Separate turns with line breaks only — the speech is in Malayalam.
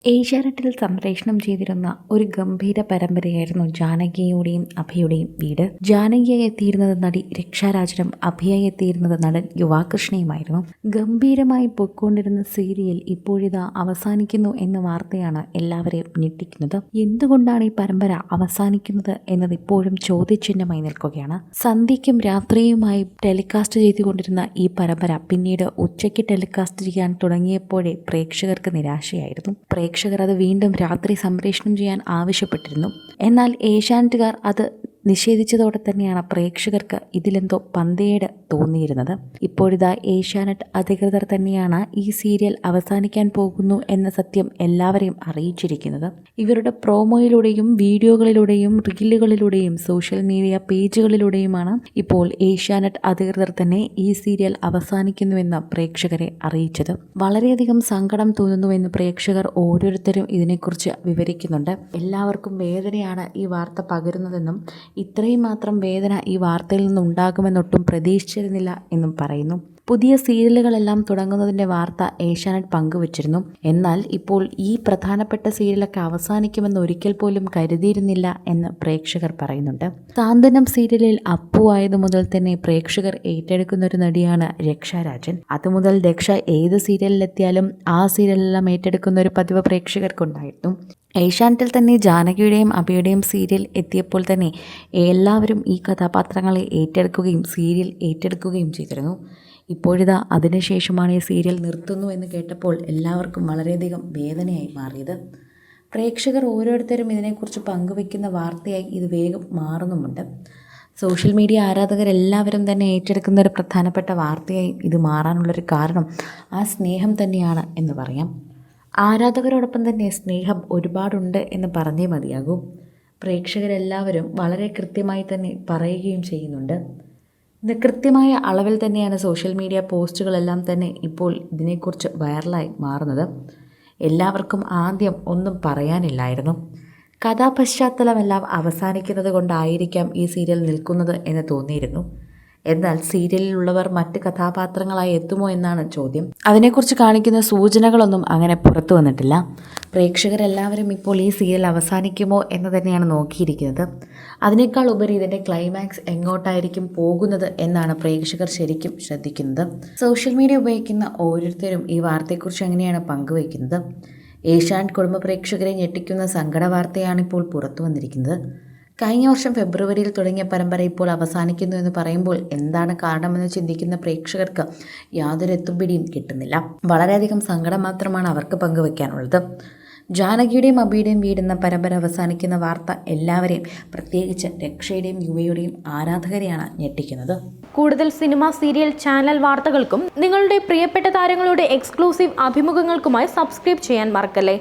ഏഷ്യാനെറ്റിൽ സംപ്രേഷണം ചെയ്തിരുന്ന ഒരു ഗംഭീര പരമ്പരയായിരുന്നു ജാനകിയുടെയും അഭയുടെയും വീട്. ജാനകിയായി എത്തിയിരുന്നത് നടി രക്ഷാരാജനും അഭയായി എത്തിയിരുന്നത് നടൻ യുവാകൃഷ്ണയുമായിരുന്നു. ഗംഭീരമായി പൊയ്ക്കൊണ്ടിരുന്ന സീരിയൽ ഇപ്പോഴിതാ അവസാനിക്കുന്നു എന്ന വാർത്തയാണ് എല്ലാവരെയും ഞെട്ടിക്കുന്നത്. എന്തുകൊണ്ടാണ് ഈ പരമ്പര അവസാനിക്കുന്നത് എന്നത് ഇപ്പോഴും ചോദ്യചിഹ്നമായി നിൽക്കുകയാണ്. സന്ധ്യയ്ക്കും രാത്രിയുമായി ടെലികാസ്റ്റ് ചെയ്തുകൊണ്ടിരുന്ന ഈ പരമ്പര പിന്നീട് ഉച്ചയ്ക്ക് ടെലികാസ്റ്റ് ചെയ്യാൻ തുടങ്ങിയപ്പോഴേ പ്രേക്ഷകർക്ക് നിരാശയായിരുന്നു. പ്രേക്ഷകർ അത് വീണ്ടും രാത്രി സംപ്രേഷണം ചെയ്യാൻ ആവശ്യപ്പെട്ടിരുന്നു. എന്നാൽ ഏഷ്യാനെറ്റുകാർ അത് നിഷേധിച്ചതോടെ തന്നെയാണ് പ്രേക്ഷകർക്ക് ഇതിലെന്തോ പന്തേട് തോന്നിയിരുന്നത്. ഇപ്പോഴിതാ ഏഷ്യാനെറ്റ് അധികൃതർ തന്നെയാണ് ഈ സീരിയൽ അവസാനിക്കാൻ പോകുന്നു എന്ന സത്യം എല്ലാവരെയും അറിയിച്ചിരിക്കുന്നത്. ഇവരുടെ പ്രോമോയിലൂടെയും വീഡിയോകളിലൂടെയും റീലുകളിലൂടെയും സോഷ്യൽ മീഡിയ പേജുകളിലൂടെയുമാണ് ഇപ്പോൾ ഏഷ്യാനെറ്റ് അധികൃതർ തന്നെ ഈ സീരിയൽ അവസാനിക്കുന്നുവെന്ന് പ്രേക്ഷകരെ അറിയിച്ചത്. വളരെയധികം സങ്കടം തോന്നുന്നുവെന്ന് പ്രേക്ഷകർ ഓരോരുത്തരും ഇതിനെക്കുറിച്ച് വിവരിക്കുന്നുണ്ട്. എല്ലാവർക്കും വേദനയാണ് ഈ വാർത്ത പകരുന്നതെന്നും ഇത്രയും മാത്രം വേദന ഈ വാർത്തയിൽ നിന്നുണ്ടാകുമെന്നൊട്ടും പ്രതീക്ഷിച്ചിരുന്നില്ല എന്നും പറയുന്നു. പുതിയ സീരിയലുകളെല്ലാം തുടങ്ങുന്നതിൻ്റെ വാർത്ത ഏഷ്യാനെറ്റ് പങ്കുവച്ചിരുന്നു. എന്നാൽ ഇപ്പോൾ ഈ പ്രധാനപ്പെട്ട സീരിയലൊക്കെ അവസാനിക്കുമെന്ന് ഒരിക്കൽ പോലും കരുതിയിരുന്നില്ല എന്ന് പ്രേക്ഷകർ പറയുന്നുണ്ട്. സാന്ത്വനം സീരിയലിൽ അപ്പു ആയതു മുതൽ തന്നെ പ്രേക്ഷകർ ഏറ്റെടുക്കുന്ന ഒരു നടിയാണ് രക്ഷാരാജൻ. അതുമുതൽ രക്ഷ ഏത് സീരിയലിലെത്തിയാലും ആ സീരിയലെല്ലാം ഏറ്റെടുക്കുന്ന ഒരു പതിവ് പ്രേക്ഷകർക്കുണ്ടായിരുന്നു. ഏഷ്യാനെറ്റിൽ തന്നെ ജാനകിയുടെയും അഭയുടെയും സീരിയൽ എത്തിയപ്പോൾ തന്നെ എല്ലാവരും ഈ കഥാപാത്രങ്ങളെ ഏറ്റെടുക്കുകയും സീരിയൽ ഏറ്റെടുക്കുകയും ചെയ്തിരുന്നു. ഇപ്പോഴിതാ അതിനുശേഷമാണ് ഈ സീരിയൽ നിർത്തുന്നു എന്ന് കേട്ടപ്പോൾ എല്ലാവർക്കും വളരെയധികം വേദനയായി മാറിയത്. പ്രേക്ഷകർ ഓരോരുത്തരും ഇതിനെക്കുറിച്ച് പങ്കുവയ്ക്കുന്ന വാർത്തയായി ഇത് വേഗം മാറുന്നുമുണ്ട്. സോഷ്യൽ മീഡിയ ആരാധകരെല്ലാവരും തന്നെ ഏറ്റെടുക്കുന്ന ഒരു പ്രധാനപ്പെട്ട വാർത്തയായി ഇത് മാറാനുള്ളൊരു കാരണം ആ സ്നേഹം തന്നെയാണ് എന്ന് പറയാം. ആരാധകരോടൊപ്പം തന്നെ സ്നേഹം ഒരുപാടുണ്ട് എന്ന് പറഞ്ഞേ മതിയാകൂ. പ്രേക്ഷകരെല്ലാവരും വളരെ കൃത്യമായി തന്നെ പറയുകയും ചെയ്യുന്നുണ്ട്. ഇത് കൃത്യമായ അളവിൽ തന്നെയാണ് സോഷ്യൽ മീഡിയ പോസ്റ്റുകളെല്ലാം തന്നെ ഇപ്പോൾ ഇതിനെക്കുറിച്ച് വൈറലായി മാറുന്നത്. എല്ലാവർക്കും ആദ്യം ഒന്നും പറയാനില്ലായിരുന്നു. കഥാപശ്ചാത്തലമെല്ലാം അവസാനിക്കുന്നത് കൊണ്ടായിരിക്കാം ഈ സീരിയൽ നിൽക്കുന്നത് എന്ന് തോന്നിയിരുന്നു. എന്നാൽ സീരിയലിലുള്ളവർ മറ്റ് കഥാപാത്രങ്ങളായി എത്തുമോ എന്നാണ് ചോദ്യം. അതിനെക്കുറിച്ച് കാണിക്കുന്ന സൂചനകളൊന്നും അങ്ങനെ പുറത്തു വന്നിട്ടില്ല. പ്രേക്ഷകരെല്ലാവരും ഇപ്പോൾ ഈ സീരിയൽ അവസാനിക്കുമോ എന്ന് തന്നെയാണ് നോക്കിയിരിക്കുന്നത്. അതിനേക്കാൾ ഉപരി ഇതിൻ്റെ ക്ലൈമാക്സ് എങ്ങോട്ടായിരിക്കും പോകുന്നത് എന്നാണ് പ്രേക്ഷകർ ശരിക്കും ശ്രദ്ധിക്കുന്നത്. സോഷ്യൽ മീഡിയ ഉപയോഗിക്കുന്ന ഓരോരുത്തരും ഈ വാർത്തയെക്കുറിച്ച് എങ്ങനെയാണ് പങ്കുവയ്ക്കുന്നത്. ഏഷ്യാനെറ്റ് കുടുംബ പ്രേക്ഷകരെ ഞെട്ടിക്കുന്ന സങ്കട വാർത്തയാണ് ഇപ്പോൾ പുറത്തു വന്നിരിക്കുന്നത്. കഴിഞ്ഞ വർഷം ഫെബ്രുവരിയിൽ തുടങ്ങിയ പരമ്പര ഇപ്പോൾ അവസാനിക്കുന്നു എന്ന് പറയുമ്പോൾ എന്താണ് കാരണമെന്ന് ചിന്തിക്കുന്ന പ്രേക്ഷകർക്ക് യാതൊരു എത്തുപിടിയും കിട്ടുന്നില്ല. വളരെയധികം സങ്കടം മാത്രമാണ് അവർക്ക് പങ്കുവയ്ക്കാനുള്ളത്. ജാനകിയുടെയും അബിയുടെയും വീടെന്ന പരമ്പര അവസാനിക്കുന്ന വാർത്ത എല്ലാവരെയും, പ്രത്യേകിച്ച് രക്ഷയുടെയും യുവയുടെയും ആരാധകരെയാണ് ഞെട്ടിക്കുന്നത്.
കൂടുതൽ സിനിമ, സീരിയൽ, ചാനൽ വാർത്തകൾക്കും നിങ്ങളുടെ പ്രിയപ്പെട്ട താരങ്ങളുടെ എക്സ്ക്ലൂസീവ് അഭിമുഖങ്ങൾക്കുമായി സബ്സ്ക്രൈബ് ചെയ്യാൻ മറക്കല്ലേ.